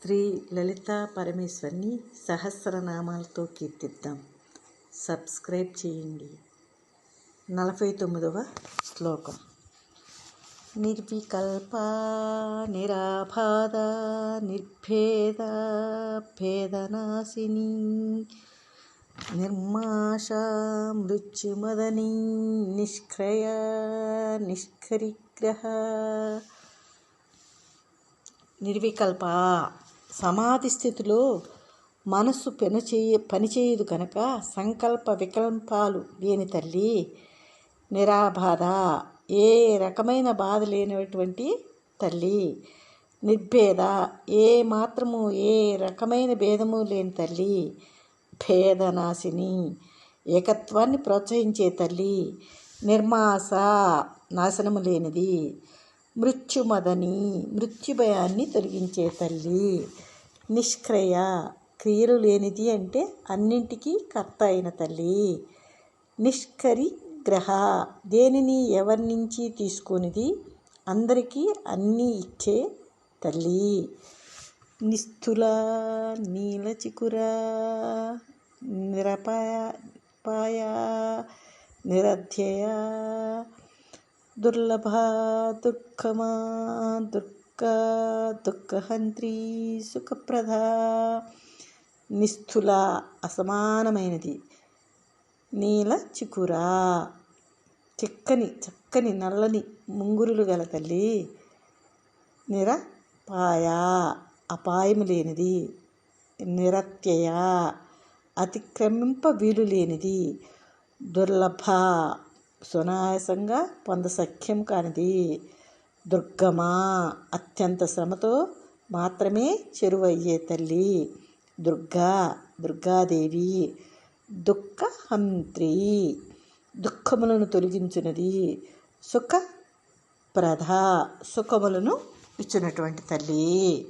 Shri Lalitha పరమేశ్వరిని సహస్రనామాలతో కీర్తిద్దాం. Subscribe చేయండి. 49వ శ్లోకం. నిర్వికల్ప నిరాబాధ నిర్భేద భేదనాశిని నిర్మాష మృత్యుమదని నిష్క్రయ నిష్కరిగ్రహ. నిర్వికల్ప సమాధి స్థితిలో మనస్సు పనిచేయదు కనుక సంకల్ప వికల్పాలు లేని తల్లి. నిరాబాధ ఏ రకమైన బాధ లేనటువంటి తల్లి. నిర్భేద ఏ మాత్రము ఏ రకమైన భేదము లేని తల్లి. భేదనాశిని ఏకత్వాన్ని ప్రోత్సహించే తల్లి. నిర్మాస నాశనము లేనిది. మృత్యుమదని మృత్యుభయాన్ని తొలగించే తల్లి. నిష్క్రయ క్రియలు లేనిది అంటే అన్నింటికీ కర్త అయిన తల్లి. నిష్కరి గ్రహ దేనిని ఎవరి నుంచి తీసుకొనిది అందరికీ అన్నీ ఇచ్చే తల్లి. నిస్థుల నీలచికుర నిరపాయ నిరధ్యయ దుర్లభ దుఃఖమా దుఃఖహంత్రి సుఖప్రద. నిస్థుల అసమానమైనది. నీల చికుర చక్కని నల్లని ముంగురులు గల తల్లి. నిరపాయ అపాయము లేనిది. నిరత్యయ అతిక్రమింప వీలు లేనిది. దుర్లభ సునాయాసంగా పొందసఖ్యం కానిది. దుర్గమా అత్యంత శ్రమతో మాత్రమే చెరువయ్యే తల్లి. దుర్గాదేవి. దుఃఖహంత్రి దుఃఖములను తొలగించున్నది. సుఖప్రద సుఖములను ఇచ్చినటువంటి తల్లి.